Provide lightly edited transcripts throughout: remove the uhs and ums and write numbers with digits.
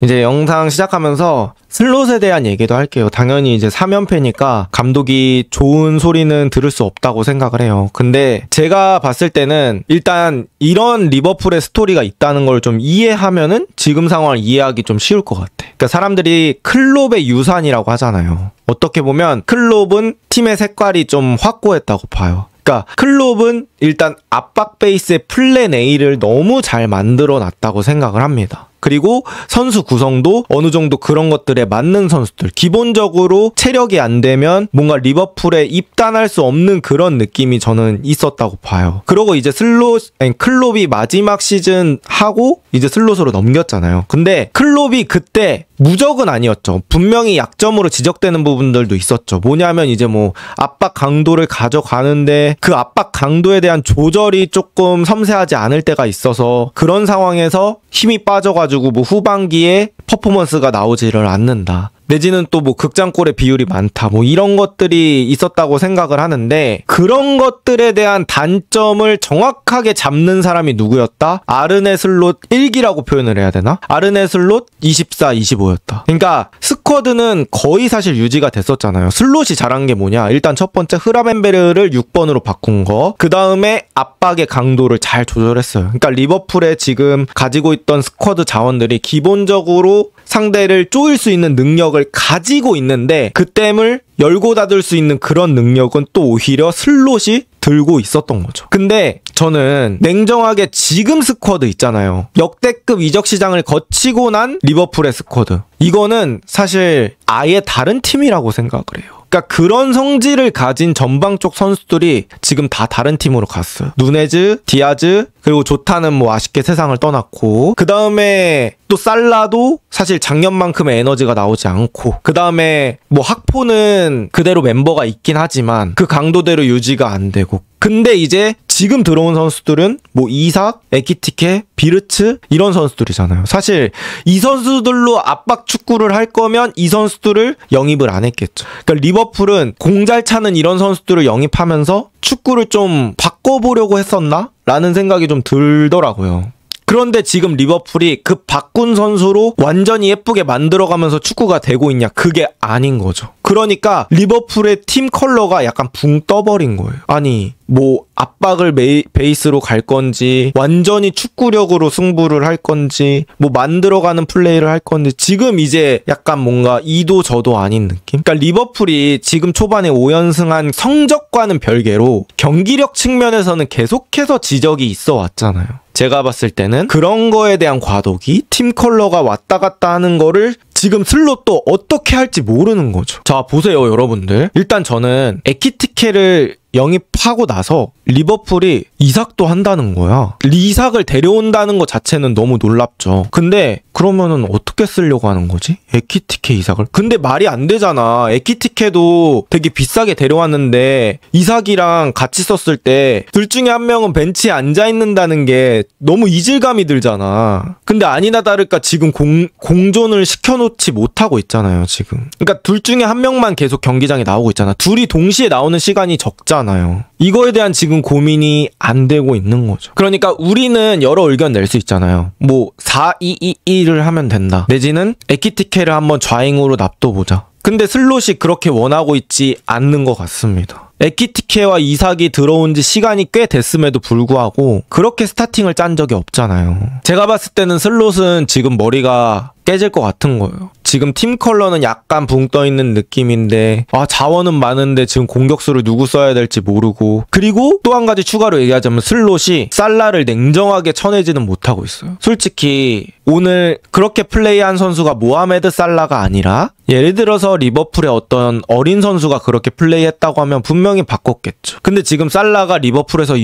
이제 영상 시작하면서 슬롯에 대한 얘기도 할게요. 당연히 이제 3연패니까 감독이 좋은 소리는 들을 수 없다고 생각을 해요. 근데 제가 봤을 때는 일단 이런 리버풀의 스토리가 있다는 걸 좀 이해하면은 지금 상황을 이해하기 좀 쉬울 것 같아. 그러니까 사람들이 클롭의 유산이라고 하잖아요. 어떻게 보면 클롭은 팀의 색깔이 좀 확고했다고 봐요. 그러니까 클롭은 일단 압박 베이스의 플랜 A를 너무 잘 만들어 놨다고 생각을 합니다. 그리고 선수 구성도 어느 정도 그런 것들에 맞는 선수들, 기본적으로 체력이 안 되면 뭔가 리버풀에 입단할 수 없는 그런 느낌이 저는 있었다고 봐요. 그러고 이제 클롭이 마지막 시즌 하고 이제 슬롯으로 넘겼잖아요. 근데 클롭이 그때 무적은 아니었죠. 분명히 약점으로 지적되는 부분들도 있었죠. 뭐냐면 이제 뭐 압박 강도를 가져가는데 그 압박 강도에 대한 조절이 조금 섬세하지 않을 때가 있어서 그런 상황에서 힘이 빠져가지고 뭐 후반기에 퍼포먼스가 나오지를 않는다. 내지는 또 뭐 극장골의 비율이 많다. 뭐 이런 것들이 있었다고 생각을 하는데 그런 것들에 대한 단점을 정확하게 잡는 사람이 누구였다? 아르네 슬롯 1기라고 표현을 해야 되나? 아르네 슬롯 24, 25였다. 그러니까 스쿼드는 거의 사실 유지가 됐었잖아요. 슬롯이 잘한 게 뭐냐? 일단 첫 번째 흐라벤베르를 6번으로 바꾼 거. 그 다음에 압박의 강도를 잘 조절했어요. 그러니까 리버풀에 지금 가지고 있던 스쿼드 자원들이 기본적으로 상대를 쪼일 수 있는 능력을 가지고 있는데 그 댐을 열고 닫을 수 있는 그런 능력은 또 오히려 슬롯이 들고 있었던 거죠. 근데 저는 냉정하게 지금 스쿼드 있잖아요. 역대급 이적 시장을 거치고 난 리버풀의 스쿼드. 이거는 사실 아예 다른 팀이라고 생각을 해요. 그러니까 그런 성질을 가진 전방 쪽 선수들이 지금 다 다른 팀으로 갔어요. 누네즈, 디아즈, 그리고 조타는 뭐 아쉽게 세상을 떠났고 그 다음에 또 살라도 사실 작년만큼의 에너지가 나오지 않고 그 다음에 뭐 학포는 그대로 멤버가 있긴 하지만 그 강도대로 유지가 안 되고 근데 이제 지금 들어온 선수들은 뭐 이삭, 에키티케, 비르츠 이런 선수들이잖아요. 사실 이 선수들로 압박 축구를 할 거면 이 선수들을 영입을 안 했겠죠. 그러니까 리버풀은 공 잘 차는 이런 선수들을 영입하면서 축구를 좀 바꿔보려고 했었나? 라는 생각이 좀 들더라고요. 그런데 지금 리버풀이 그 바꾼 선수로 완전히 예쁘게 만들어가면서 축구가 되고 있냐? 그게 아닌 거죠. 그러니까 리버풀의 팀 컬러가 약간 붕 떠버린 거예요. 아니 뭐 압박을 베이스로 갈 건지 완전히 축구력으로 승부를 할 건지 뭐 만들어가는 플레이를 할 건지 지금 이제 약간 뭔가 이도 저도 아닌 느낌? 그러니까 리버풀이 지금 초반에 5연승한 성적과는 별개로 경기력 측면에서는 계속해서 지적이 있어 왔잖아요. 제가 봤을 때는 그런 거에 대한 과도기, 팀 컬러가 왔다 갔다 하는 거를 지금 슬롯도 어떻게 할지 모르는 거죠. 자, 보세요, 여러분들. 일단 저는 에키티케를 영입하고 나서 리버풀이 이삭도 한다는 거야. 이삭을 데려온다는 것 자체는 너무 놀랍죠. 근데 그러면은 어떻게 쓰려고 하는 거지? 에키티케 이삭을? 근데 말이 안 되잖아. 에키티케도 되게 비싸게 데려왔는데 이삭이랑 같이 썼을 때 둘 중에 한 명은 벤치에 앉아있는다는 게 너무 이질감이 들잖아. 근데 아니나 다를까 지금 공존을 시켜놓지 못하고 있잖아요, 지금. 그러니까 둘 중에 한 명만 계속 경기장에 나오고 있잖아. 둘이 동시에 나오는 시간이 적잖아요. 이거에 대한 지금 고민이 안 되고 있는 거죠. 그러니까 우리는 여러 의견 낼 수 있잖아요. 뭐 4-2-2-1을 하면 된다. 내지는 에키티케를 한번 좌잉으로 놔둬보자. 근데 슬롯이 그렇게 원하고 있지 않는 것 같습니다. 에키티케와 이삭이 들어온 지 시간이 꽤 됐음에도 불구하고 그렇게 스타팅을 짠 적이 없잖아요. 제가 봤을 때는 슬롯은 지금 머리가 깨질 것 같은 거예요. 지금 팀 컬러는 약간 붕 떠있는 느낌인데 자원은 많은데 지금 공격수를 누구 써야 될지 모르고 그리고 또 한 가지 추가로 얘기하자면 슬롯이 살라를 냉정하게 쳐내지는 못하고 있어요. 솔직히 오늘 그렇게 플레이한 선수가 모하메드 살라가 아니라 예를 들어서 리버풀의 어떤 어린 선수가 그렇게 플레이했다고 하면 분명히 바꿨겠죠. 근데 지금 살라가 리버풀에서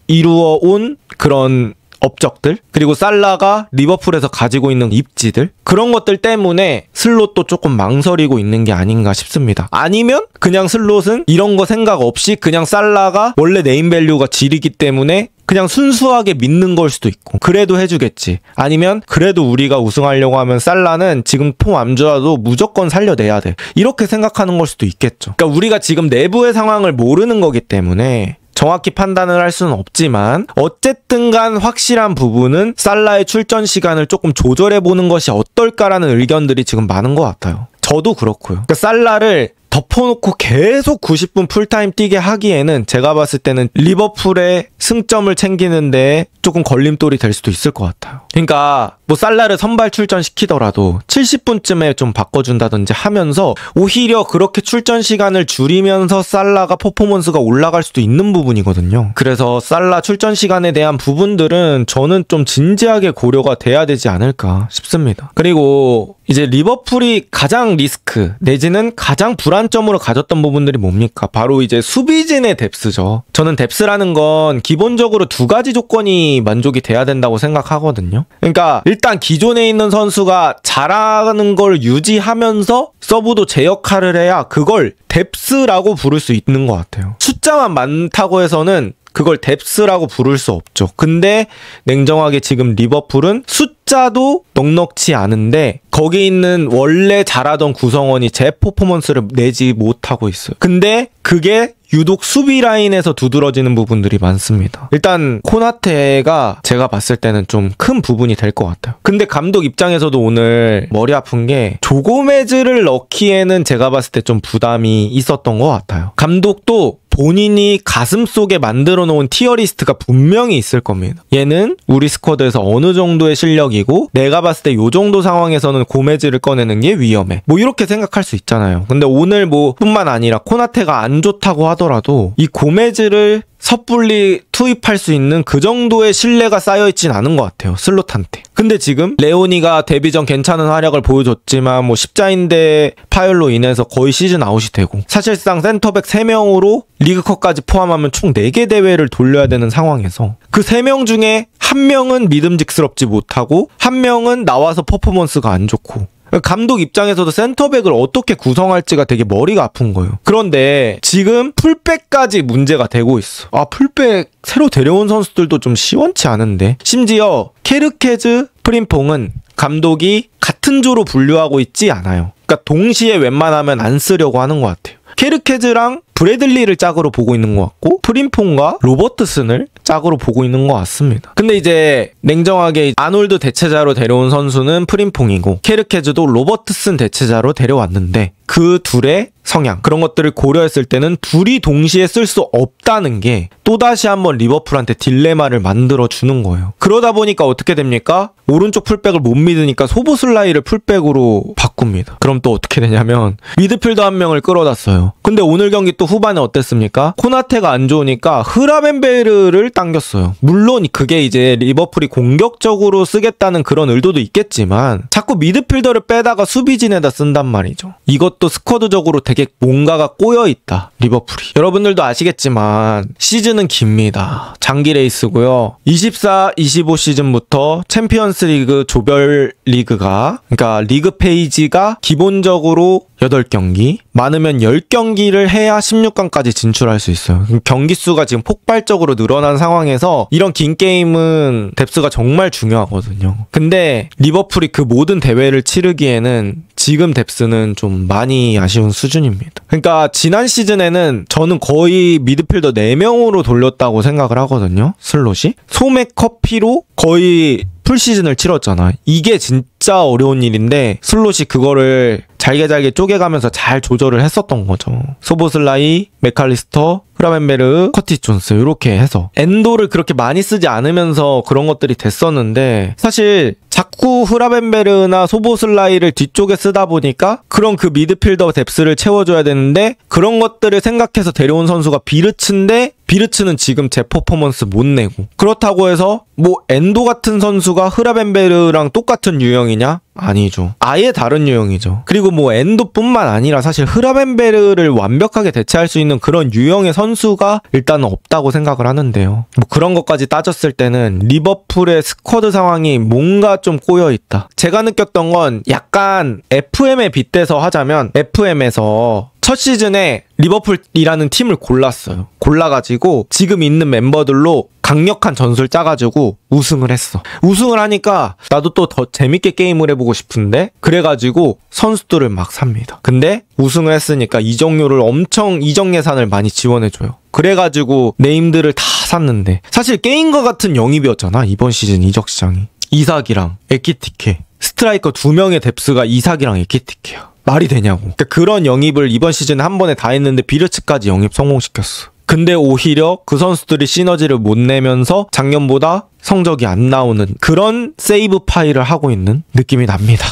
이루어온 그런 업적들 그리고 살라가 리버풀에서 가지고 있는 입지들 그런 것들 때문에 슬롯도 조금 망설이고 있는 게 아닌가 싶습니다. 아니면 그냥 슬롯은 이런 거 생각 없이 그냥 살라가 원래 네임밸류가 질이기 때문에 그냥 순수하게 믿는 걸 수도 있고 그래도 해주겠지. 아니면 그래도 우리가 우승하려고 하면 살라는 지금 폼 안 좋아도 무조건 살려내야 돼. 이렇게 생각하는 걸 수도 있겠죠. 그러니까 우리가 지금 내부의 상황을 모르는 거기 때문에 정확히 판단을 할 수는 없지만 어쨌든 간 확실한 부분은 살라의 출전 시간을 조금 조절해보는 것이 어떨까라는 의견들이 지금 많은 것 같아요. 저도 그렇고요. 그러니까 살라를 덮어놓고 계속 90분 풀타임 뛰게 하기에는 제가 봤을 때는 리버풀의 승점을 챙기는데 조금 걸림돌이 될 수도 있을 것 같아요. 그러니까 뭐 살라를 선발 출전시키더라도 70분쯤에 좀 바꿔준다든지 하면서 오히려 그렇게 출전 시간을 줄이면서 살라가 퍼포먼스가 올라갈 수도 있는 부분이거든요. 그래서 살라 출전 시간에 대한 부분들은 저는 좀 진지하게 고려가 돼야 되지 않을까 싶습니다. 그리고 이제 리버풀이 가장 리스크 내지는 가장 불안점으로 가졌던 부분들이 뭡니까? 바로 이제 수비진의 뎁스죠. 저는 뎁스라는 건 기본적으로 두 가지 조건이 만족이 돼야 된다고 생각하거든요. 그러니까 일단 기존에 있는 선수가 잘하는 걸 유지하면서 서브도 제 역할을 해야 그걸 뎁스라고 부를 수 있는 것 같아요. 숫자만 많다고 해서는 그걸 뎁스라고 부를 수 없죠. 근데 냉정하게 지금 리버풀은 숫자도 넉넉치 않은데 거기 있는 원래 잘하던 구성원이 제 퍼포먼스를 내지 못하고 있어요. 근데 그게 유독 수비 라인에서 두드러지는 부분들이 많습니다. 일단 코나테가 제가 봤을 때는 좀 큰 부분이 될 것 같아요. 근데 감독 입장에서도 오늘 머리 아픈 게 조고메즈를 넣기에는 제가 봤을 때 좀 부담이 있었던 것 같아요. 감독도 본인이 가슴속에 만들어 놓은 티어리스트가 분명히 있을 겁니다. 얘는 우리 스쿼드에서 어느 정도의 실력이고 내가 봤을 때 요 정도 상황에서는 고메즈를 꺼내는 게 위험해. 뭐 이렇게 생각할 수 있잖아요. 근데 오늘 뭐 뿐만 아니라 코나테가 안 좋다고 하더라도 이 고메즈를 섣불리 투입할 수 있는 그 정도의 신뢰가 쌓여있진 않은 것 같아요. 슬롯한테. 근데 지금 레오니가 데뷔 전 괜찮은 활약을 보여줬지만 뭐 십자인대 파열로 인해서 거의 시즌 아웃이 되고 사실상 센터백 3명으로 리그컵까지 포함하면 총 4개 대회를 돌려야 되는 상황에서 그 3명 중에 1명은 믿음직스럽지 못하고 1명은 나와서 퍼포먼스가 안 좋고 감독 입장에서도 센터백을 어떻게 구성할지가 되게 머리가 아픈 거예요. 그런데 지금 풀백까지 문제가 되고 있어. 아, 풀백 새로 데려온 선수들도 좀 시원치 않은데. 심지어 케르케즈, 프림퐁은 감독이 같은 조로 분류하고 있지 않아요. 그러니까 동시에 웬만하면 안 쓰려고 하는 것 같아요. 케르케즈랑 브래들리를 짝으로 보고 있는 것 같고 프림퐁과 로버트슨을 짝으로 보고 있는 것 같습니다. 근데 이제 냉정하게 아놀드 대체자로 데려온 선수는 프림퐁이고 케르케즈도 로버트슨 대체자로 데려왔는데 그 둘의 성향 그런 것들을 고려했을 때는 둘이 동시에 쓸 수 없다는 게 또다시 한번 리버풀한테 딜레마를 만들어주는 거예요. 그러다 보니까 어떻게 됩니까? 오른쪽 풀백을 못 믿으니까 소보슬라이를 풀백으로 바꿉니다. 그럼 또 어떻게 되냐면 미드필더 한 명을 끌어놨어요. 근데 오늘 경기 또 후반에 어땠습니까? 코나테가 안 좋으니까 흐라벤베르를 당겼어요. 물론 그게 이제 리버풀이 공격적으로 쓰겠다는 그런 의도도 있겠지만 자꾸 미드필더를 빼다가 수비진에다 쓴단 말이죠. 이것도 스쿼드적으로 되게 뭔가가 꼬여있다. 리버풀이. 여러분들도 아시겠지만 시즌은 깁니다. 장기 레이스고요. 24-25 시즌부터 챔피언스리그 조별리그가 그러니까 리그 페이지가 기본적으로 8경기, 많으면 10경기를 해야 16강까지 진출할 수 있어요. 경기 수가 지금 폭발적으로 늘어난 상황에서 이런 긴 게임은 뎁스가 정말 중요하거든요. 근데 리버풀이 그 모든 대회를 치르기에는 지금 뎁스는 좀 많이 아쉬운 수준입니다. 그러니까 지난 시즌에는 저는 거의 미드필더 4명으로 돌렸다고 생각을 하거든요. 슬롯이. 소맥 커피로 거의 풀시즌을 치렀잖아. 이게 진짜 어려운 일인데 슬롯이 그거를 잘게 쪼개가면서 잘 조절을 했었던 거죠. 소보슬라이, 맥칼리스터, 흐라벤베르, 커티스 존스 이렇게 해서 엔도를 그렇게 많이 쓰지 않으면서 그런 것들이 됐었는데 사실 자꾸 흐라벤베르나 소보슬라이를 뒤쪽에 쓰다 보니까 그런 그 미드필더 뎁스를 채워줘야 되는데 그런 것들을 생각해서 데려온 선수가 비르츠인데 비르츠는 지금 제 퍼포먼스 못 내고 그렇다고 해서 뭐 엔도 같은 선수가 흐라벤베르랑 똑같은 유형이냐? 아니죠. 아예 다른 유형이죠. 그리고 뭐 엔도뿐만 아니라 사실 흐라벤베르를 완벽하게 대체할 수 있는 그런 유형의 선수가 일단은 없다고 생각을 하는데요. 뭐 그런 것까지 따졌을 때는 리버풀의 스쿼드 상황이 뭔가 좀 꼬여있다. 제가 느꼈던 건 약간 FM에 빗대서 하자면 FM에서 첫 시즌에 리버풀이라는 팀을 골랐어요. 골라가지고 지금 있는 멤버들로 강력한 전술 짜가지고 우승을 했어. 우승을 하니까 나도 또 더 재밌게 게임을 해보고 싶은데 그래가지고 선수들을 막 삽니다. 근데 우승을 했으니까 이적료를 엄청 이적 예산을 많이 지원해줘요. 그래가지고 네임들을 다 샀는데 사실 게임과 같은 영입이었잖아 이번 시즌 이적 시장이. 이삭이랑 에키티케 스트라이커 2명의 뎁스가 이삭이랑 에키티케야. 말이 되냐고. 그러니까 그런 영입을 이번 시즌에 한 번에 다 했는데 비르츠까지 영입 성공시켰어. 근데 오히려 그 선수들이 시너지를 못 내면서 작년보다 성적이 안 나오는 그런 세이브 파이를 하고 있는 느낌이 납니다.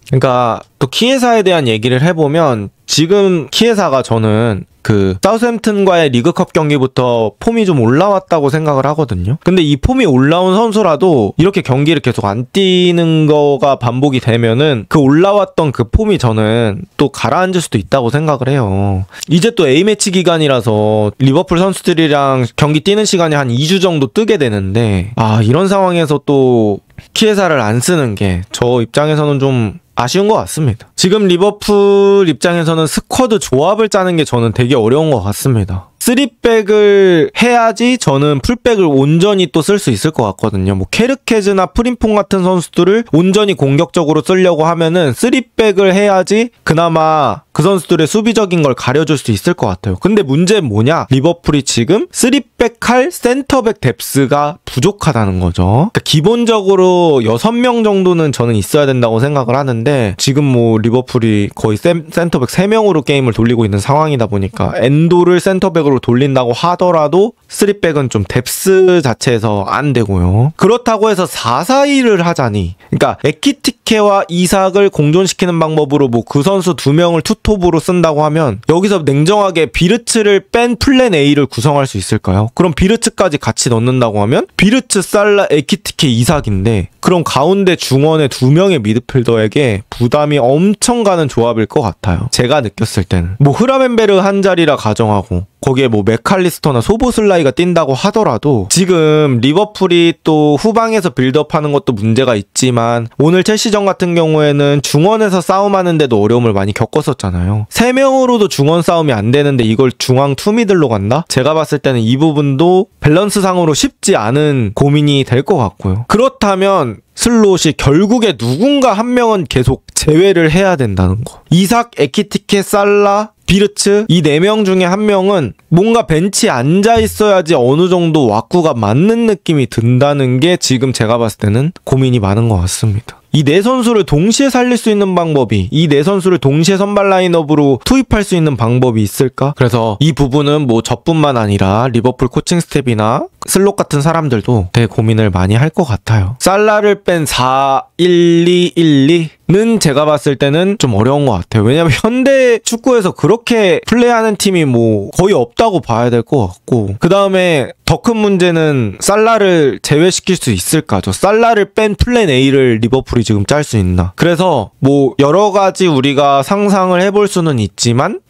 그러니까 또 키에사에 대한 얘기를 해보면 지금 키에사가 저는 그 사우스햄튼과의 리그컵 경기부터 폼이 좀 올라왔다고 생각을 하거든요. 근데 이 폼이 올라온 선수라도 이렇게 경기를 계속 안 뛰는 거가 반복이 되면은 그 올라왔던 그 폼이 저는 또 가라앉을 수도 있다고 생각을 해요. 이제 또 A매치 기간이라서 리버풀 선수들이랑 경기 뛰는 시간이 한 2주 정도 뜨게 되는데 이런 상황에서 또 키에사를 안 쓰는 게 저 입장에서는 좀 아쉬운 것 같습니다. 지금 리버풀 입장에서는 스쿼드 조합을 짜는 게 저는 되게 어려운 것 같습니다. 3백을 해야지 저는 풀백을 온전히 또 쓸 수 있을 것 같거든요. 뭐 케르케즈나 프림퐁 같은 선수들을 온전히 공격적으로 쓰려고 하면은 3백을 해야지 그나마 그 선수들의 수비적인 걸 가려줄 수 있을 것 같아요. 근데 문제는 뭐냐? 리버풀이 지금 3백 할 센터백 뎁스가 부족하다는 거죠. 그러니까 기본적으로 6명 정도는 저는 있어야 된다고 생각을 하는데 지금 뭐 리버풀이 거의 센터백 3명으로 게임을 돌리고 있는 상황이다 보니까 엔도를 센터백으로 돌린다고 하더라도 3백은 좀 뎁스 자체에서 안 되고요. 그렇다고 해서 4-4-2를 하자니 그러니까 에키티케와 이삭을 공존시키는 방법으로 뭐 그 선수 2명을 투톱으로 쓴다고 하면 여기서 냉정하게 비르츠를 뺀 플랜 A를 구성할 수 있을까요? 그럼 비르츠까지 같이 넣는다고 하면 비르츠, 살라, 에키티케, 이삭인데 그럼 가운데 중원의 2명의 미드필더에게 부담이 엄청 가는 조합일 것 같아요. 제가 느꼈을 때는 뭐 흐라멘베르 한 자리라 가정하고 거기에 뭐 맥칼리스터나 소보슬라이가 뛴다고 하더라도 지금 리버풀이 또 후방에서 빌드업하는 것도 문제가 있지만 오늘 첼시전 같은 경우에는 중원에서 싸움하는데도 어려움을 많이 겪었었잖아요. 3명으로도 중원 싸움이 안 되는데 이걸 중앙 투미들로 간다? 제가 봤을 때는 이 부분도 밸런스상으로 쉽지 않은 고민이 될 것 같고요. 그렇다면 슬롯이 결국에 누군가 한 명은 계속 제외를 해야 된다는 거. 이삭, 에키티케, 살라, 비르츠 이 4명 중에 한 명은 뭔가 벤치에 앉아 있어야지 어느 정도 왁구가 맞는 느낌이 든다는 게 지금 제가 봤을 때는 고민이 많은 것 같습니다. 이 4선수를 동시에 살릴 수 있는 방법이 이 4선수를 동시에 선발 라인업으로 투입할 수 있는 방법이 있을까? 그래서 이 부분은 뭐 저뿐만 아니라 리버풀 코칭 스텝이나 슬롯 같은 사람들도 되게 고민을 많이 할 것 같아요. 살라를 뺀 4-1-2-1-2는 제가 봤을 때는 좀 어려운 것 같아요. 왜냐면 현대 축구에서 그렇게 플레이하는 팀이 뭐 거의 없다고 봐야 될 것 같고 그 다음에 더 큰 문제는 살라를 제외시킬 수 있을까? 저 살라를 뺀 플랜 A를 리버풀이 지금 짤 수 있나? 그래서 뭐 여러 가지 우리가 상상을 해볼 수는 있지만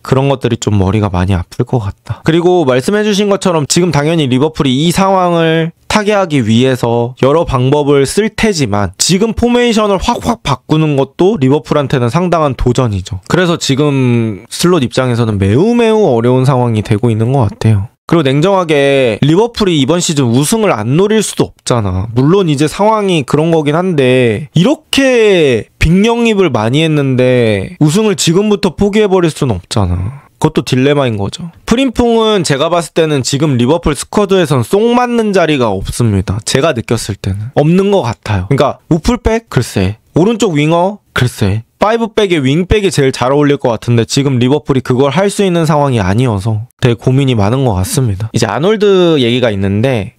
그런 것들이 좀 머리가 많이 아플 것 같다. 그리고 말씀해주신 것처럼 지금 당연히 리버풀이 이 상황을 타개하기 위해서 여러 방법을 쓸 테지만 지금 포메이션을 확확 바꾸는 것도 리버풀한테는 상당한 도전이죠. 그래서 지금 슬롯 입장에서는 매우 어려운 상황이 되고 있는 것 같아요. 그리고 냉정하게 리버풀이 이번 시즌 우승을 안 노릴 수도 없잖아. 물론 이제 상황이 그런 거긴 한데 이렇게 빅영입을 많이 했는데 우승을 지금부터 포기해버릴 수는 없잖아. 그것도 딜레마인 거죠. 프림퐁은 제가 봤을 때는 지금 리버풀 스쿼드에선 쏙 맞는 자리가 없습니다. 제가 느꼈을 때는 없는 것 같아요. 그러니까 우풀백? 글쎄. 오른쪽 윙어? 글쎄. 5백에 윙백이 제일 잘 어울릴 것 같은데 지금 리버풀이 그걸 할 수 있는 상황이 아니어서 되게 고민이 많은 것 같습니다. 이제 아놀드 얘기가 있는데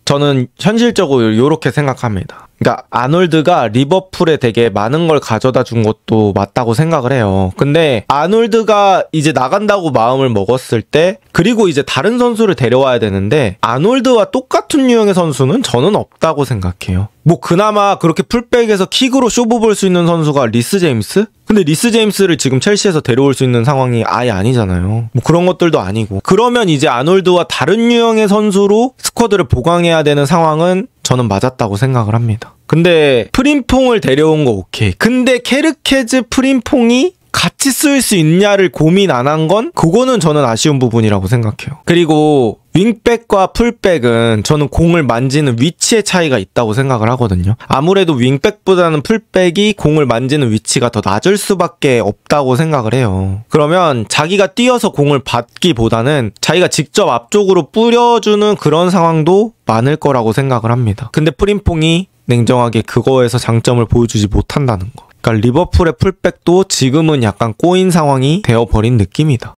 저는 현실적으로 이렇게 생각합니다. 그러니까 아놀드가 리버풀에 되게 많은 걸 가져다 준 것도 맞다고 생각을 해요. 근데 아놀드가 이제 나간다고 마음을 먹었을 때 그리고 이제 다른 선수를 데려와야 되는데 아놀드와 똑같은 유형의 선수는 저는 없다고 생각해요. 뭐 그나마 그렇게 풀백에서 킥으로 쇼부 볼 수 있는 선수가 리스 제임스? 근데 리스 제임스를 지금 첼시에서 데려올 수 있는 상황이 아예 아니잖아요. 뭐 그런 것들도 아니고. 그러면 이제 아놀드와 다른 유형의 선수로 스쿼드를 보강해야 되는 상황은 저는 맞았다고 생각을 합니다. 근데 프림퐁을 데려온 거 오케이. 근데 케르케즈 프림퐁이 같이 쓸 수 있냐를 고민 안 한 건 그거는 저는 아쉬운 부분이라고 생각해요. 그리고 윙백과 풀백은 저는 공을 만지는 위치의 차이가 있다고 생각을 하거든요. 아무래도 윙백보다는 풀백이 공을 만지는 위치가 더 낮을 수밖에 없다고 생각을 해요. 그러면 자기가 뛰어서 공을 받기보다는 자기가 직접 앞쪽으로 뿌려주는 그런 상황도 많을 거라고 생각을 합니다. 근데 프림퐁이 냉정하게 그거에서 장점을 보여주지 못한다는 거. 그러니까 리버풀의 풀백도 지금은 약간 꼬인 상황이 되어버린 느낌이다.